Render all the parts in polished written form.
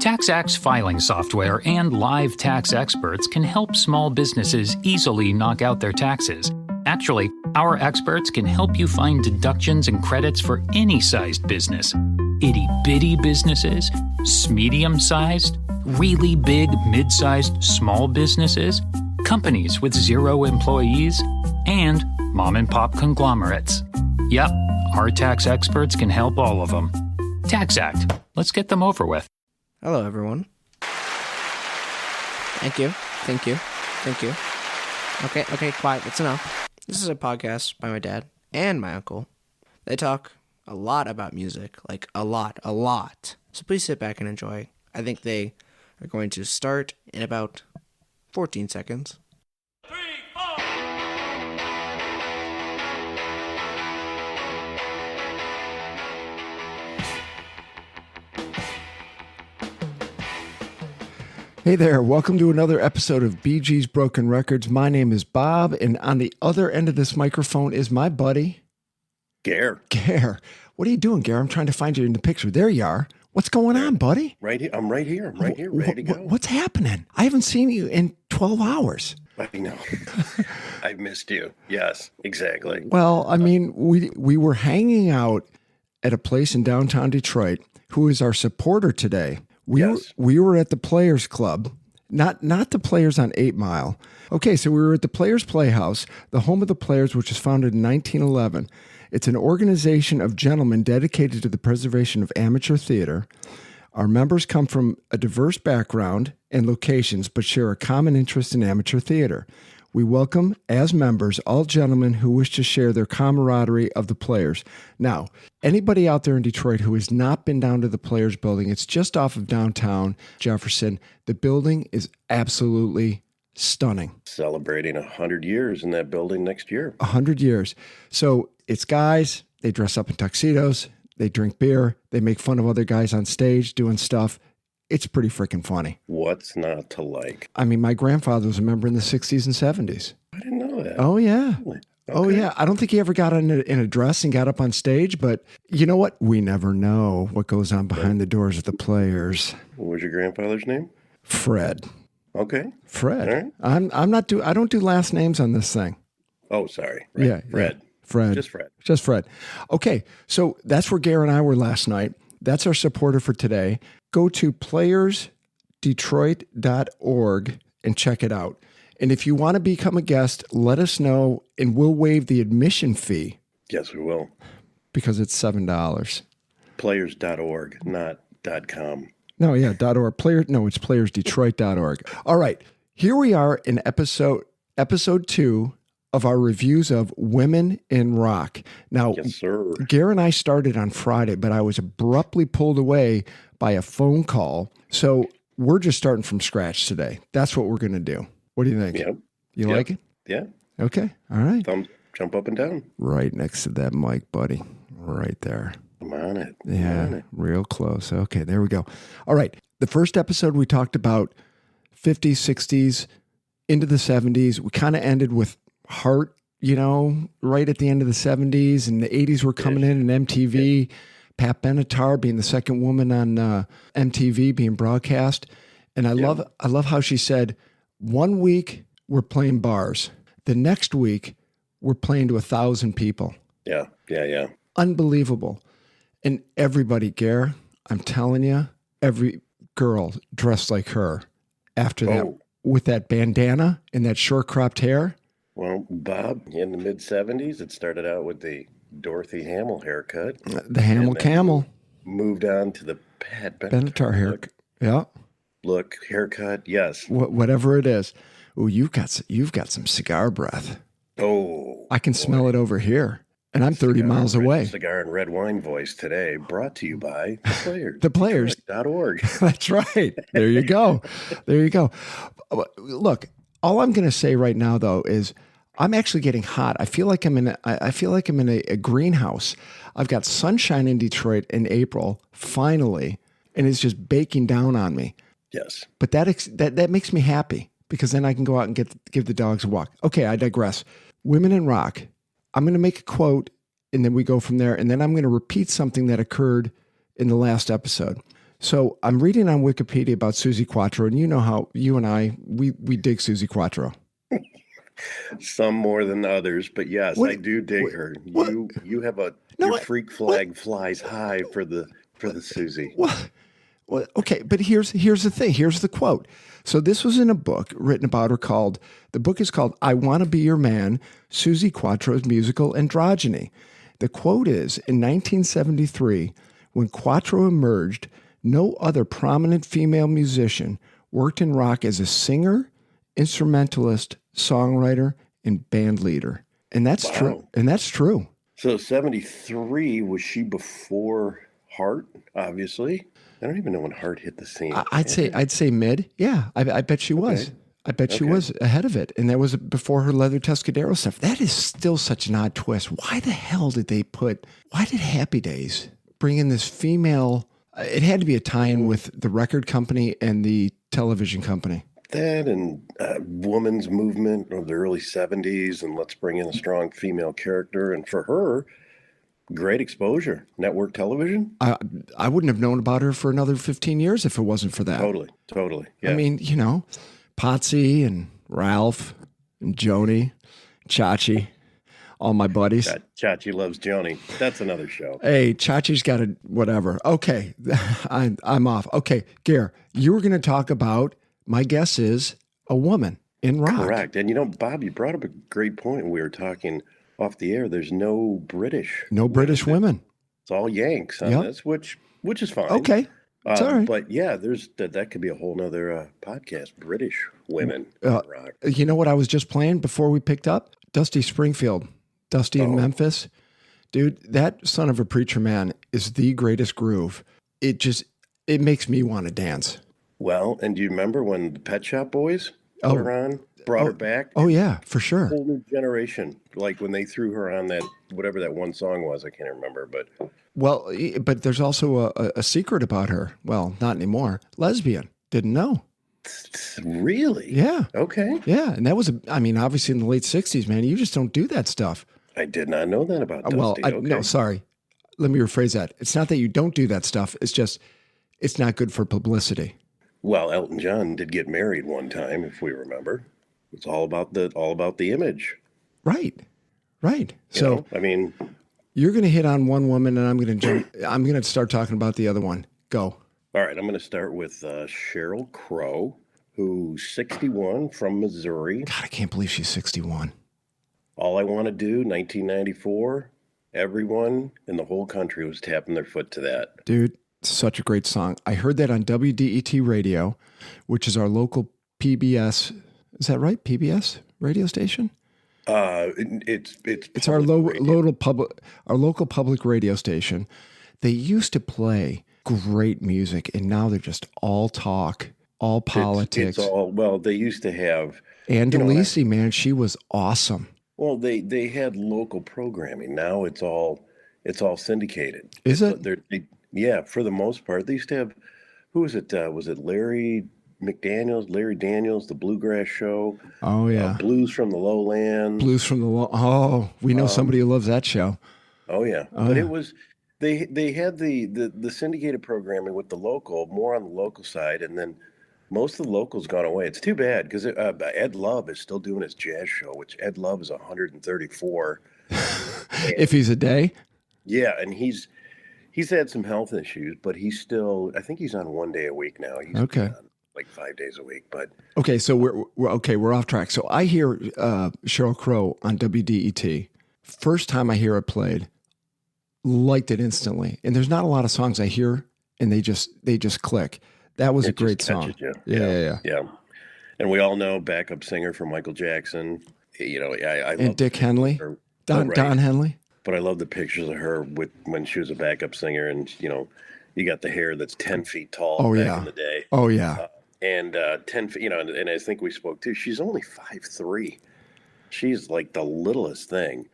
TaxAct's filing software and live tax experts can help small businesses easily knock out their taxes. Actually, our experts can help you find deductions and credits for any sized business. Itty-bitty businesses, medium-sized, really big, mid-sized, small businesses, companies with 0 employees, and mom-and-pop conglomerates. Yep, our tax experts can help all of them. TaxAct. Let's get them over with. Hello, everyone. Thank you. Okay, quiet. That's enough. This is a podcast by my dad and my uncle. They talk a lot about music, like a lot. So please sit back and enjoy. I think they are going to start in about 14 seconds. 3, 4. Hey there, welcome to another episode of BG's Broken Records. My name is Bob, and on the other end of this microphone is my buddy... Gare. What are you doing, Gare? I'm trying to find you in the picture. There you are. What's going on, buddy? Right here. I'm right here, ready to go. What's happening? I haven't seen you in 12 hours. I know. I've missed you. Yes, exactly. Well, I mean, we were hanging out at a place in downtown Detroit. Who is our supporter today? We were at the Players Club, not the Players on 8 Mile. Okay, so we were at the Players Playhouse, the home of the Players, which was founded in 1911. It's an organization of gentlemen dedicated to the preservation of amateur theater. Our members come from a diverse background and locations, but share a common interest in amateur theater. We welcome, as members, all gentlemen who wish to share their camaraderie of the Players. Now, anybody out there in Detroit who has not been down to the Players building, it's just off of downtown Jefferson. The building is absolutely stunning. Celebrating 100 years in that building next year. 100 years. So it's guys, they dress up in tuxedos, they drink beer, they make fun of other guys on stage doing stuff. It's pretty freaking funny. What's not to like? I mean, my grandfather was a member in the 60s and 70s. I didn't know that. Oh, yeah. Really? Oh, Okay. yeah. I don't think he ever got in a dress and got up on stage, but you know what? We never know what goes on behind the doors of the Players. What was your grandfather's name? Fred. Okay. Fred. All right. I don't do last names on this thing. Oh, sorry. Right. Yeah. Fred. Fred. Just Fred. Okay. So that's where Gare and I were last night. That's our supporter for today. Go to playersdetroit.org and check it out. And if you want to become a guest, let us know and we'll waive the admission fee. Yes, we will. Because it's $7. Players.org, not .com. No, yeah, .org. It's playersdetroit.org. All right. Here we are in episode 2 of our reviews of Women in Rock. Now, Yes, sir. Gare and I started on Friday, but I was abruptly pulled away by a phone call. So we're just starting from scratch today. That's what we're going to do. What do you think? Yep. You like it? Yeah. Okay. All right. Thumbs jump up and down. Right next to that mic, buddy. Right there. I'm on it. I'm Yeah, on it. real close. Okay, there we go. All right. The first episode we talked about 50s, 60s, into the 70s. We kind of ended with Heart, right at the end of the 70s, and the 80s were coming in, and MTV, Pat Benatar being the second woman on MTV being broadcast. And I love how she said, 1 week we're playing bars. The next week we're playing to 1,000 people. Yeah. Unbelievable. And everybody, Gare, I'm telling you, every girl dressed like her after that, with that bandana and that short cropped hair. Well, Bob, in the mid-'70s, it started out with the Dorothy Hamill haircut. The Hamill Camel. Moved on to the Pat Benatar haircut. Yeah. Look, haircut, yes. Whatever it is. Oh, you've got some cigar breath. Oh. I can smell it over here. And I'm 30 miles away. Cigar and red wine voice today, brought to you by the Players. The Players. .org. That's right. There you go. Look, all I'm going to say right now, though, is I'm actually getting hot. I feel like I'm in a greenhouse. I've got sunshine in Detroit in April, finally, and it's just baking down on me. Yes. But that makes me happy because then I can go out and give the dogs a walk. Okay, I digress. Women in Rock. I'm going to make a quote, and then we go from there, and then I'm going to repeat something that occurred in the last episode. So I'm reading on Wikipedia about Suzi Quatro, and you know how you and I, we dig Suzi Quatro. Some more than others, but yes, What- I do dig what- her. what- You have No, your I- freak flag flies high for the Susie. Well, okay, but here's the thing. Here's the quote. So this was in a book written about her the book is called I Want to Be Your Man, Suzi Quatro's Musical Androgyny. The quote is, in 1973, when Quatro emerged, no other prominent female musician worked in rock as a singer, instrumentalist, songwriter, and band leader. And that's true. And that's true. So 73, was she before Heart, obviously? I don't even know when Heart hit the scene. I'd say mid. Yeah, I bet she was. Okay. I bet she was ahead of it. And that was before her Leather Tuscadero stuff. That is still such an odd twist. Why did Happy Days bring in this female? It had to be a tie-in with the record company and the television company. That and woman's movement of the early 70s, and let's bring in a strong female character. And for her, great exposure. Network television. I wouldn't have known about her for another 15 years if it wasn't for that. Totally. Yeah. I mean, Potsy and Ralph and Joni, Chachi, all my buddies. Chachi loves Joni. That's another show. Hey, Chachi's got a whatever. Okay, I'm off. Okay, Gare, you were going to talk about, my guess is, a woman in rock. Correct. And Bob, you brought up a great point. We were talking off the air. There's no British. No British women. It's all Yanks on this, which is fine. Okay. It's all right. But yeah, that could be a whole nother podcast. British women in rock. You know what I was just playing before we picked up? Dusty Springfield. Dusty in Memphis. Dude, that son of a preacher man is the greatest groove. It makes me want to dance. Well, and do you remember when the Pet Shop Boys put her on, brought her back? Oh yeah, for sure. Whole new generation. Like when they threw her on that, whatever that one song was, I can't remember, but. Well, but there's also a secret about her. Well, not anymore. Lesbian. Didn't know. Really? Yeah. Okay. Yeah, and that was, obviously in the late 60s, man. You just don't do that stuff. I did not know that about Dusty. Well, no, sorry. Let me rephrase that. It's not that you don't do that stuff. It's just, it's not good for publicity. Well, Elton John did get married one time, if we remember. It's all about the image. Right. So, you're going to hit on one woman, and I'm going to start talking about the other one. Go. All right, I'm going to start with Sheryl Crow, who's 61 from Missouri. God, I can't believe she's 61. All I Want to Do, 1994. Everyone in the whole country was tapping their foot to that. Dude, such a great song. I heard that on WDET radio, which is our local PBS. Is that right? PBS radio station? It's our local public radio station. They used to play great music, and now they're just all talk, all politics. It's all, they used to have. And DeLisi, man, she was awesome. Well, they had local programming. Now it's all syndicated. Is it? Yeah, for the most part. They used to have, who was it? Was it Larry Daniels, the Bluegrass Show? Oh yeah, Blues from the Lowlands. Oh, we know somebody who loves that show. Oh yeah, but it was they had the syndicated programming with the local, more on the local side, and then most of the locals gone away. It's too bad because Ed Love is still doing his jazz show, which Ed Love is 134. If he's a day. Yeah, and he's had some health issues, but he's still. I think he's on 1 day a week now. He's okay. On like 5 days a week, but okay. So we're off track. So I hear Sheryl Crow on WDET. First time I hear it played, liked it instantly. And there's not a lot of songs I hear, and they just click. That was a great song. Yeah. And we all know backup singer for Michael Jackson. I and Dick Henley, Don Henley. But I love the pictures of her when she was a backup singer, and you got the hair that's 10 feet tall back in the day. Oh yeah. And 10 feet, and I think we spoke too. She's only 5'3". She's like the littlest thing.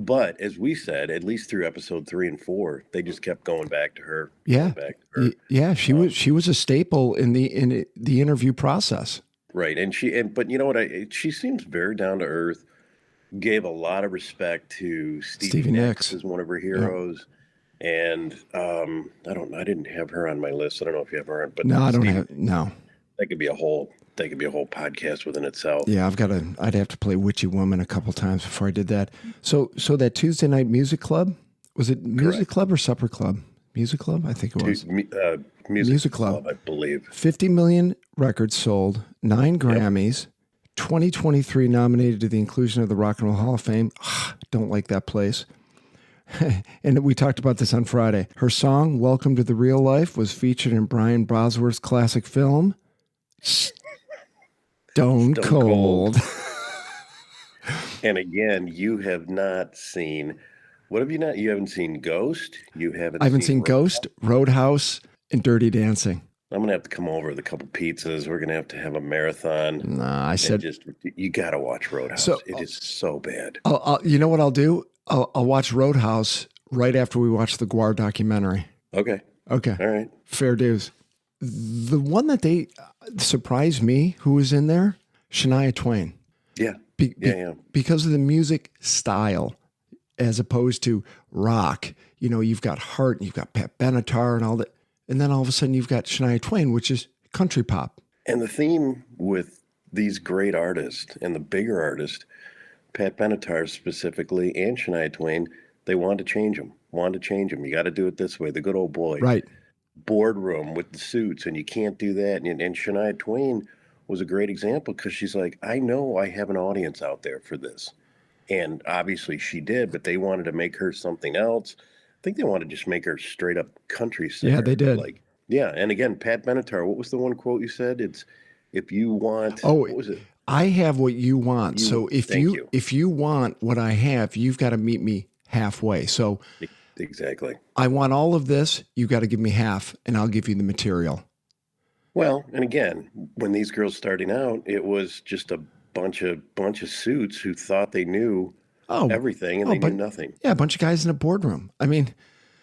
But as we said, at least through episode 3 and 4, they just kept going back to her. Yeah. Yeah. She was a staple in the interview process. Right. But you know what? She seems very down to earth. Gave a lot of respect to Stevie Nicks as one of her heroes. And I didn't have her on my list. I don't know if you have her on, but No, I don't Steve, have. No. that could be a whole podcast within itself. Yeah, I'd have to play Witchy Woman a couple times before I did that. So that Tuesday night music club, was it music club or supper club? Music club, I think it was. Music club, I believe. 50 million records sold, 9 Grammys, 2023 nominated to the inclusion of the Rock and Roll Hall of Fame. Don't like that place. And we talked about this on Friday. Her song, Welcome to the Real Life, was featured in Brian Bosworth's classic film, Stone Cold. And again, you have not seen, what have you not? You haven't seen Ghost? I haven't seen Ghost, Roadhouse, and Dirty Dancing. I'm going to have to come over with a couple pizzas. We're going to have a marathon. Nah, I said... you got to watch Roadhouse. It is so bad. You know what I'll do? I'll watch Roadhouse right after we watch the Guar documentary. Okay. All right. Fair dues. The one that they surprised me, who was in there, Shania Twain. Yeah. Because of the music style, as opposed to rock. You know, you've got Hart and you've got Pat Benatar and all that. And then all of a sudden you've got Shania Twain, which is country pop. And the theme with these great artists and the bigger artists, Pat Benatar specifically and Shania Twain, they wanted to change them. You got to do it this way. The good old boy. Right. Boardroom with the suits, and you can't do that. And Shania Twain was a great example because she's like, I know I have an audience out there for this. And obviously she did, but they wanted to make her something else. I think they wanted to just make her straight up country singer. Yeah, they did. And again, Pat Benatar, what was the one quote you said? It's, if you want, what was it? I have what you want. So if you want what I have, you've got to meet me halfway. So exactly. I want all of this. You got to give me half, and I'll give you the material. Well, and again, when these girls starting out, it was just a bunch of suits who thought they knew everything, and they knew nothing. Yeah, a bunch of guys in a boardroom. I mean,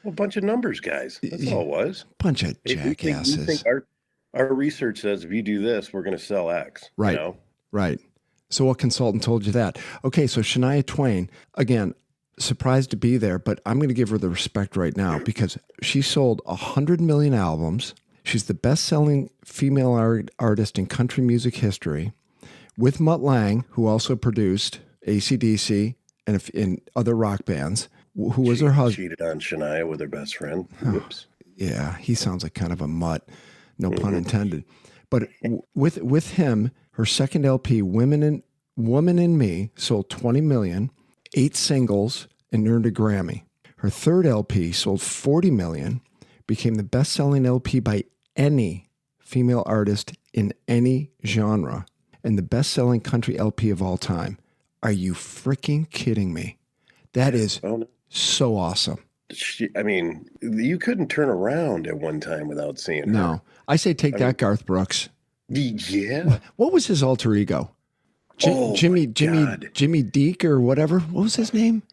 a bunch of numbers guys. That's all it was. Bunch of jackasses. We think our research says if you do this, we're going to sell X. Right. You know? Right. So what consultant told you that? Okay, so Shania Twain, again, surprised to be there, but I'm going to give her the respect right now because she sold 100 million albums. She's the best-selling female artist in country music history, with Mutt Lange, who also produced AC/DC and other rock bands, who was her husband. Cheated on Shania with her best friend. Whoops. Yeah, he sounds like kind of a mutt, no pun intended. But with him, her second LP, Woman in Me, sold 20 million, 8 singles, and earned a Grammy. Her third LP sold 40 million, became the best-selling LP by any female artist in any genre, and the best-selling country LP of all time. Are you freaking kidding me? That is so awesome. I mean, you couldn't turn around at one time without seeing her. No. I say take that, Garth Brooks. Yeah. What was his alter ego? Jimmy Deek or whatever? What was his name?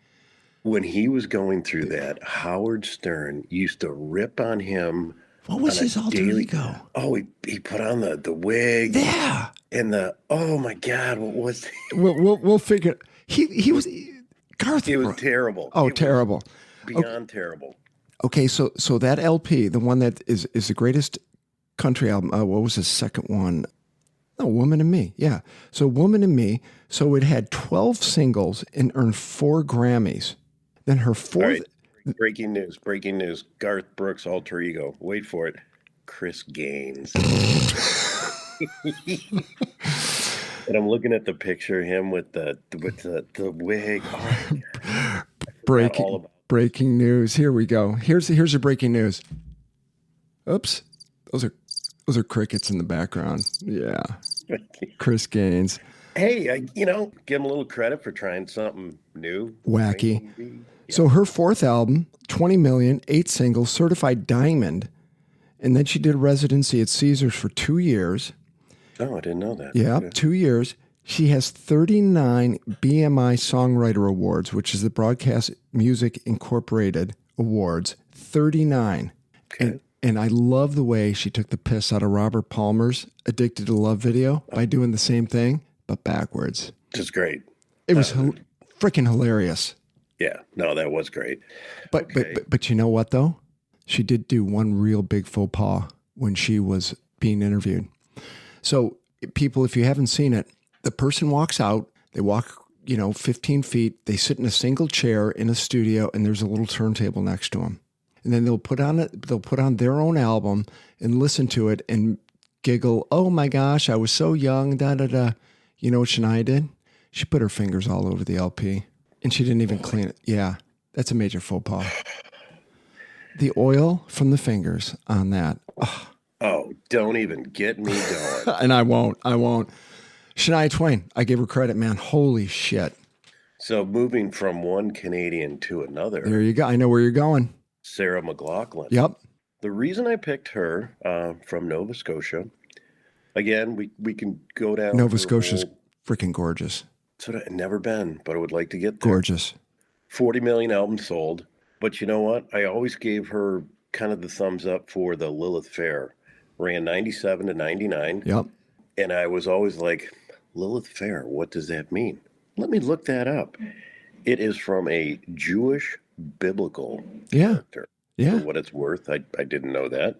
When he was going through that, Howard Stern used to rip on him. What was his alter ego? Oh, he put on the wig. Yeah. And oh my God, what was he? We'll figure. He was Garth. It was terrible. Oh, terrible. Beyond terrible. Okay, so that LP, the one that is the greatest country album. What was the second one? Oh, Woman in Me. Yeah. So Woman in Me. So it had 12 singles and earned 4 Grammys. Then her fourth. All right. Breaking news. Garth Brooks' alter ego. Wait for it. Chris Gaines. And I'm looking at the picture of him with the wig. Oh, breaking news. Here we go. Here's your breaking news. Oops. Those are crickets in the background. Yeah. Chris Gaines. Hey, give him a little credit for trying something new. Wacky. Yeah. So her fourth album, 20 million, 8 singles, certified diamond. And then she did residency at Caesars for 2 years. Oh, I didn't know that. Yeah, 2 years. She has 39 BMI Songwriter Awards, which is the Broadcast Music Incorporated Awards. 39. Okay. And I love the way she took the piss out of Robert Palmer's Addicted to Love video by doing the same thing, but backwards. Just great. It was freaking hilarious. Yeah, no, that was great. But, Okay. but you know what, though? She did do one real big faux pas when she was being interviewed. So, people, if you haven't seen it, the person walks out, they walk, 15 feet, they sit in a single chair in a studio, and there's a little turntable next to them. And then they'll put on their own album and listen to it and giggle, oh my gosh, I was so young, da da da. You know what Shania did? She put her fingers all over the LP, and she didn't even clean it. Yeah, that's a major faux pas. The oil from the fingers on that. Oh, don't even get me going. And I won't. Shania Twain, I gave her credit, man. Holy shit. So moving from one Canadian to another. There you go. I know where you're going. Sarah McLachlan. Yep. The reason I picked her from Nova Scotia, again, we can go down. Nova Scotia's freaking gorgeous. That's what I've never been, but I would like to get there. Gorgeous. 40 million albums sold. But you know what? I always gave her kind of the thumbs up for the Lilith Fair. Ran 97 to 99. Yep. And I was always like, Lilith Fair, what does that mean? Let me look that up. It is from a Jewish biblical character. Yeah. For what it's worth. I didn't know that.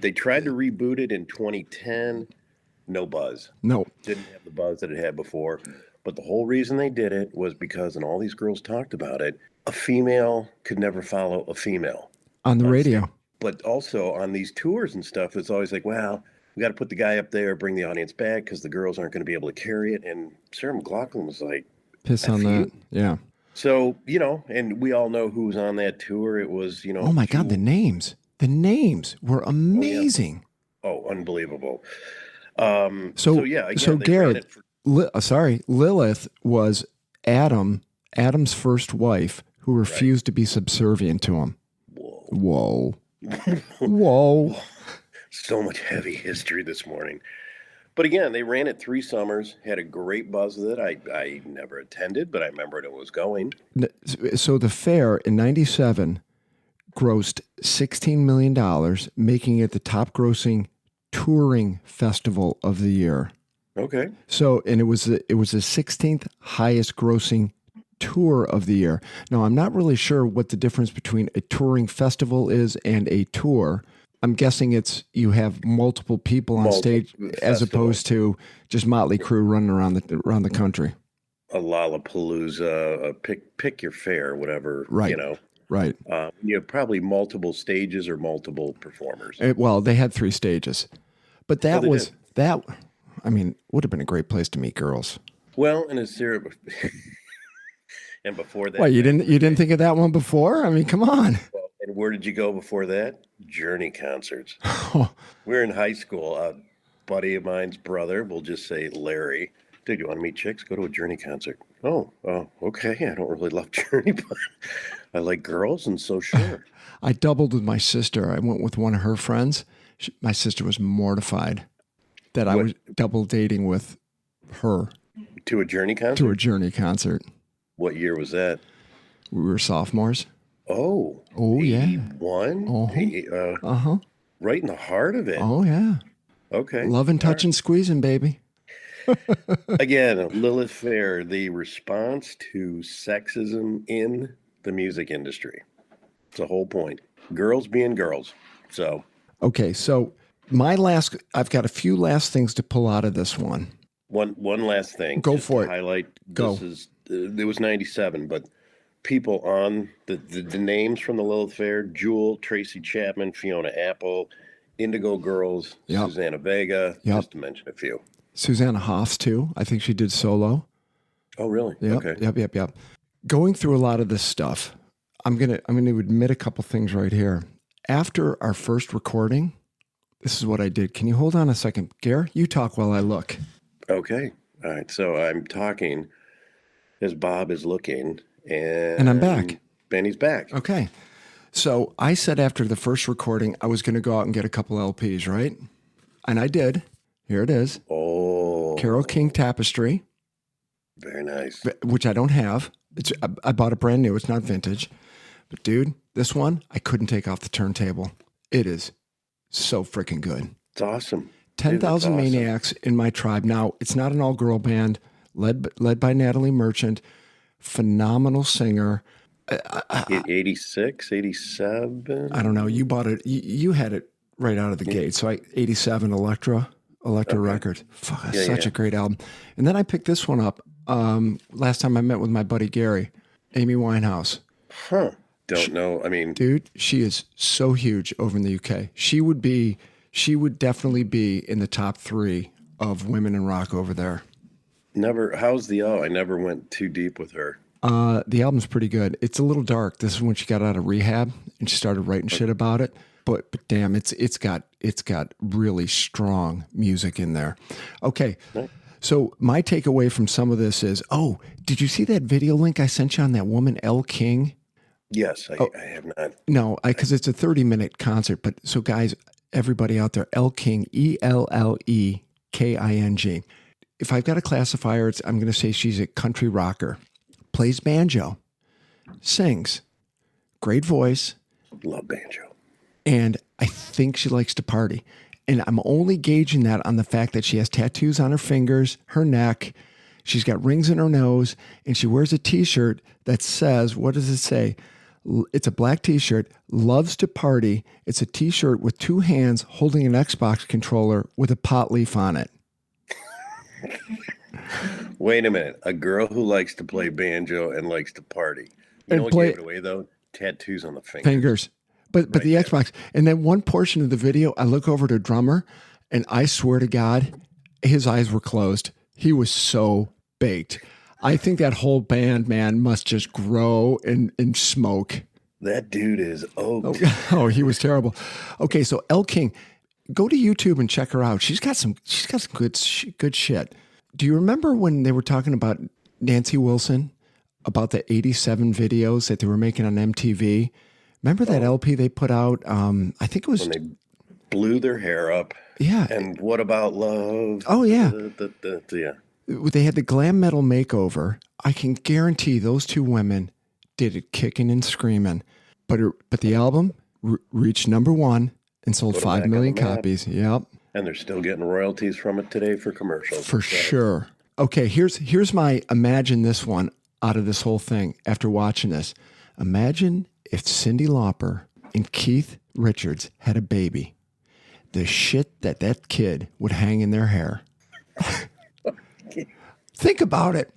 They tried to reboot it in 2010. No buzz. No. Didn't have the buzz that it had before. But the whole reason they did it was because, and all these girls talked about it, a female could never follow a female. On the radio. But also on these tours and stuff, it's always like, well, we got to put the guy up there, bring the audience back because the girls aren't going to be able to carry it. And Sarah McLachlan was like, piss on that. Yeah. So, and we all know who was on that tour. It was, Oh my God, the names. The names were amazing. Oh, unbelievable. So again, Garrett, Lilith was Adam's first wife who refused to be subservient to him. Whoa. Whoa. So much heavy history this morning. But again, they ran it 3 summers, had a great buzz with it. I never attended, but I remembered it was going. So the fair in 97 grossed $16 million, making it the top grossing touring festival of the year. Okay. So, and it was the 16th highest grossing tour of the year. Now, I'm not really sure what the difference between a touring festival is and a tour. I'm guessing it's you have multiple people on stage as opposed to just Motley Crue running around the country. A Lollapalooza, pick your fair, whatever. Right. Right. You have probably multiple stages or multiple performers. Well, they had 3 stages, but that would have been a great place to meet girls. Well, and it's Sarah. And before that, Well, you didn't think of that one before? I mean, come on. Well, and where did you go before that? Journey concerts. We were in high school. A buddy of mine's brother, we'll just say Larry. Dude, you want to meet chicks? Go to a Journey concert. Oh, okay. I don't really love Journey, but I like girls, and so sure. I doubled with my sister. I went with one of her friends. My sister was mortified that I was double dating with her. To a Journey concert? To a Journey concert. What year was that? We were sophomores. Oh, yeah. 81? Right in the heart of it. Oh, yeah. Okay. Loving, touching, squeezing, baby. Again, Lilith Fair, the response to sexism in the music industry. It's the whole point. Girls being girls. So. Okay, so I've got a few last things to pull out of this one. One last thing. Go for it. Highlight. Go. It was 97, but people on the names from the Lilith Fair: Jewel, Tracy Chapman, Fiona Apple, Indigo Girls, Susanna Vega, just to mention a few. Susanna Hoffs too. I think she did solo. Oh, really? Yep, Okay. Yep. Going through a lot of this stuff, I'm gonna admit a couple things right here. After our first recording, this is what I did. Can you hold on a second, Gare? You talk while I look. Okay. All right. So I'm talking as Bob is looking, and I'm back. Benny's back. Okay. So I said after the first recording, I was going to go out and get a couple LPs, right? And I did. Here it is. Oh. Carole King Tapestry. Very nice. Which I don't have. I bought it brand new. It's not vintage. But dude, this one, I couldn't take off the turntable. It is so freaking good. It's awesome. 10,000 Maniacs in My Tribe. Now, it's not an all-girl band led by Natalie Merchant, phenomenal singer. 86, 87. I don't know. You bought it. You had it right out of the gate. So 87 Electra record. Fuck, such a great album. And then I picked this one up last time I met with my buddy Gary, Amy Winehouse. Huh. Don't know. I mean, dude, she is so huge over in the UK. She would definitely be in the top 3 of women in rock over there. Never. How's the? I never went too deep with her. The album's pretty good. It's a little dark. This is when she got out of rehab and she started writing shit about it. But damn, it's got really strong music in there. Okay. So my takeaway from some of this is, did you see that video link I sent you on that woman, Elle King? Yes, I have not. No, because it's a 30-minute concert. But so guys, everybody out there, Elle King, ELLEKING. If I've got a classifier, I'm going to say she's a country rocker. Plays banjo, sings, great voice. Love banjo. And I think she likes to party. And I'm only gauging that on the fact that she has tattoos on her fingers, her neck. She's got rings in her nose, and she wears a T-shirt that says, what does it say? It's a black T-shirt, loves to party. It's a T-shirt with 2 hands holding an Xbox controller with a pot leaf on it. Wait a minute. A girl who likes to play banjo and likes to party. You know what gave it away, though? Tattoos on the fingers. But the Xbox. And then one portion of the video, I look over to the drummer, and I swear to God, his eyes were closed. He was so baked. I think that whole band, man, must just grow and smoke. That dude is oaked. Oh, he was terrible. Okay, so Elle King, go to YouTube and check her out. She's got some good shit. Do you remember when they were talking about Nancy Wilson, about the 87 videos that they were making on MTV? Remember that LP they put out? I think it was when they blew their hair up. Yeah. And What About Love? Oh, yeah. Yeah. They had the glam metal makeover. I can guarantee those 2 women did it kicking and screaming. But the album reached number 1 and sold 5 million copies. Yep. And they're still getting royalties from it today for commercials. For sure. Okay, here's my imagine this one out of this whole thing after watching this. Imagine if Cyndi Lauper and Keith Richards had a baby. The shit that kid would hang in their hair. Think about it.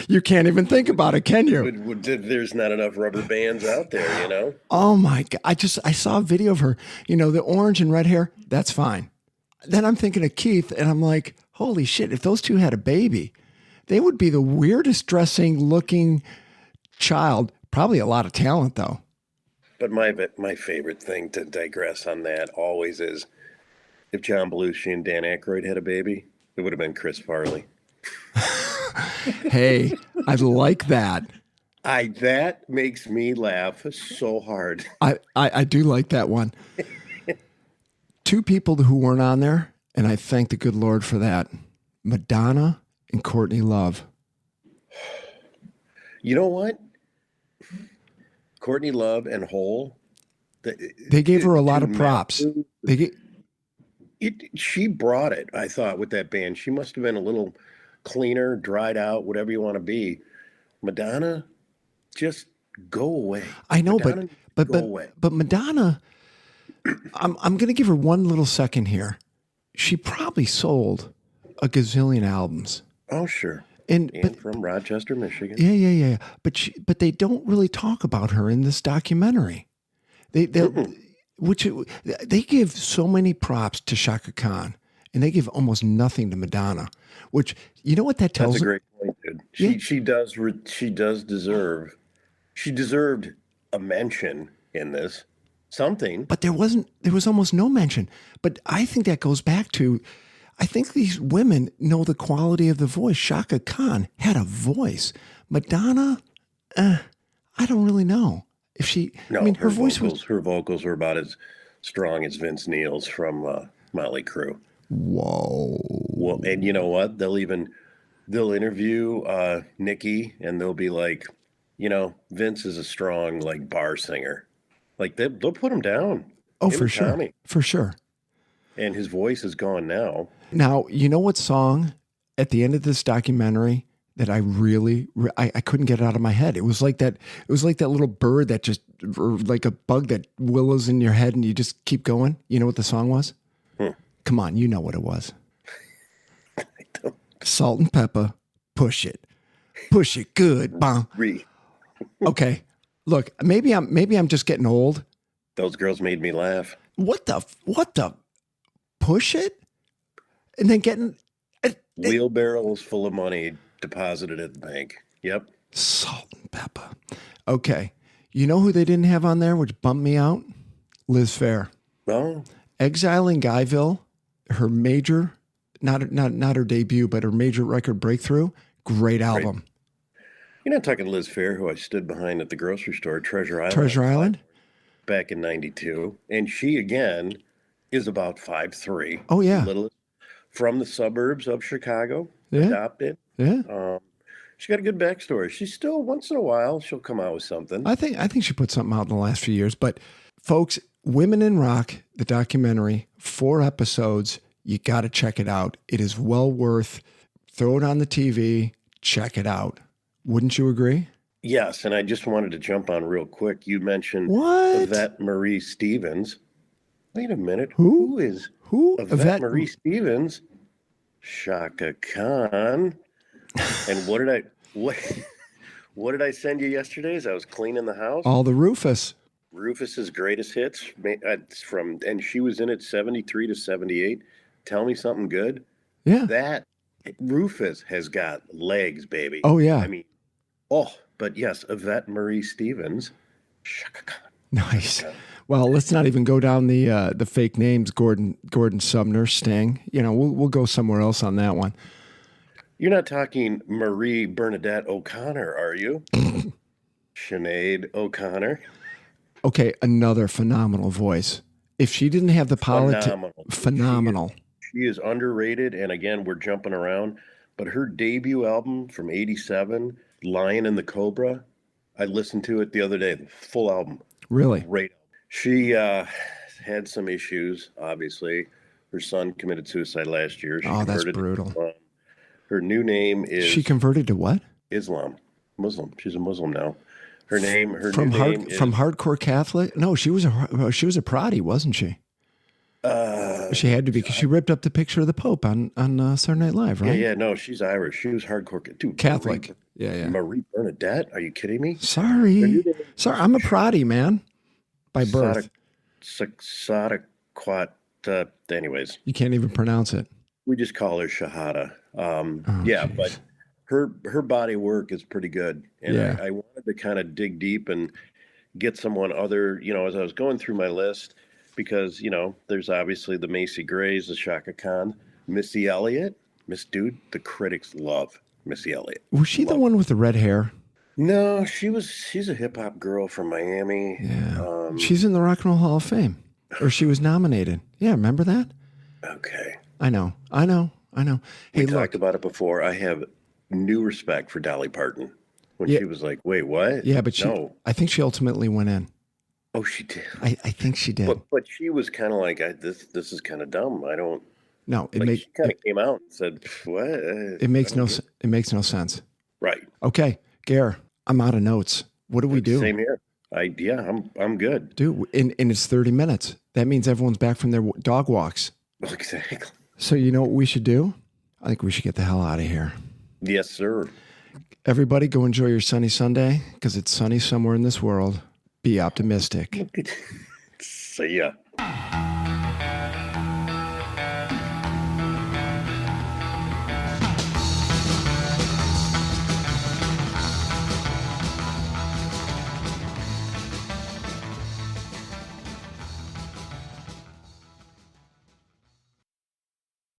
You can't even think about it, can you? There's not enough rubber bands out there, you know? Oh my God. I saw a video of her, the orange and red hair. That's fine. Then I'm thinking of Keith and I'm like, holy shit, if those 2 had a baby, they would be the weirdest dressing looking child. Probably a lot of talent though. But my favorite thing to digress on that always is, if John Belushi and Dan Aykroyd had a baby, it would have been Chris Farley. Hey, I like that. That makes me laugh so hard. I do like that one. 2 people who weren't on there, and I thank the good Lord for that. Madonna and Courtney Love. You know what? Courtney Love and Hole. They gave her a lot of props. She brought it, I thought, with that band. She must have been a little cleaner, dried out, whatever you want to be. Madonna, just go away. I know, Madonna, but Madonna, I'm going to give her one little second here. She probably sold a gazillion albums. Oh, sure. But from Rochester, Michigan. Yeah. But they don't really talk about her in this documentary. They give so many props to Shaka Khan, and they give almost nothing to Madonna. Which, you know what that tells? That's a great point, dude. She does deserve. She deserved a mention in this. Something. But there was almost no mention. But I think that goes back to, I think these women know the quality of the voice. Shaka Khan had a voice. Madonna, I don't really know. If she, no, I mean, her voice vocals, her vocals were about as strong as Vince Neil's from Motley Crue. Whoa. Well, and you know what? They'll interview Nikki, and they'll be like, Vince is a strong bar singer. They'll put him down. Oh, for sure. Tommy. For sure. And his voice is gone now. Now, you know what song at the end of this documentary that I really, I couldn't get it out of my head. It was like that little bird that just, or like a bug that willows in your head and you just keep going. You know what the song was? Come on, you know what it was. I don't. Salt and pepper, push it good, bam. Okay, look, maybe I'm just getting old. Those girls made me laugh. What the, push it, and then getting wheelbarrows full of money deposited at the bank. Yep. Salt and pepper. Okay, you know who they didn't have on there, which bummed me out? Liz Phair. Oh, Exiling Guyville, her major, not her debut, but her major record breakthrough. Great album. You're not talking Liz Phair, who I stood behind at the grocery store, Treasure Island. Treasure Island? Back in 92. And she, again, is about 5'3". Oh, yeah. Little, from the suburbs of Chicago. Yeah. Adopted. Yeah. She's got a good backstory. She's still, once in a while, she'll come out with something. I think she put something out in the last few years. But, folks, Women in Rock, the documentary, 4 episodes. You got to check it out. It is well worth. Throw it on the TV. Check it out. Wouldn't you agree? Yes, and I just wanted to jump on real quick. You mentioned What? Yvette Marie Stevens. Wait a minute. Who? Who? Yvette Marie Stevens. Shaka Khan. And what did I send you yesterday as I was cleaning the house? All the Rufus. Rufus's greatest hits and she was in it 73 to 78. Tell me something good. Yeah. That Rufus has got legs, baby. Oh, yeah. I mean, but yes, Yvette Marie Stevens. Shaka Khan. Nice. Well, let's not even go down the fake names. Gordon Sumner, Sting. You know, we'll go somewhere else on that one. You're not talking Marie Bernadette O'Connor, are you? Sinead O'Connor. Okay, another phenomenal voice. If she didn't have the phenomenal. She is underrated, and again, we're jumping around, but her debut album from 87, Lion and the Cobra, I listened to it the other day, the full album. Really? Great. She had some issues, obviously. Her son committed suicide last year. She that's brutal. Her new name is... She converted to what? Islam. Muslim. She's a Muslim now. Her new name is... From hardcore Catholic? No, she was a proddy, wasn't she? She had to be because she ripped up the picture of the Pope on Saturday Night Live, right? Yeah, no, she's Irish. She was hardcore. Dude, Catholic. Yeah. Marie Bernadette? Are you kidding me? Sorry, I'm a proddy, man, by birth. Anyways. You can't even pronounce it. We just call her Shahada. But her body work is pretty good. And I wanted to kind of dig deep and get someone other, as I was going through my list, because, there's obviously the Macy Grays, the Shaka Khan, Missy Elliott. The critics love Missy Elliott. Was she the one with the red hair? No, she's a hip hop girl from Miami. Yeah. She's in the Rock and Roll Hall of Fame. Or she was nominated. Yeah, remember that? Okay. I know. Hey, we talked about it before. I have new respect for Dolly Parton when she was like, wait, what? Yeah, but I think she ultimately went in. Oh, she did. I think she did. But she was kind of like, this is kind of dumb. I don't. No, she kind of came out and said, what? It makes no sense. Right. Okay, Gare, I'm out of notes. What do we do? Same here. I'm good. Dude, and it's 30 minutes. That means everyone's back from their dog walks. Exactly. So you know what we should do? I think we should get the hell out of here. Yes, sir. Everybody go enjoy your sunny Sunday because it's sunny somewhere in this world. Be optimistic. See ya.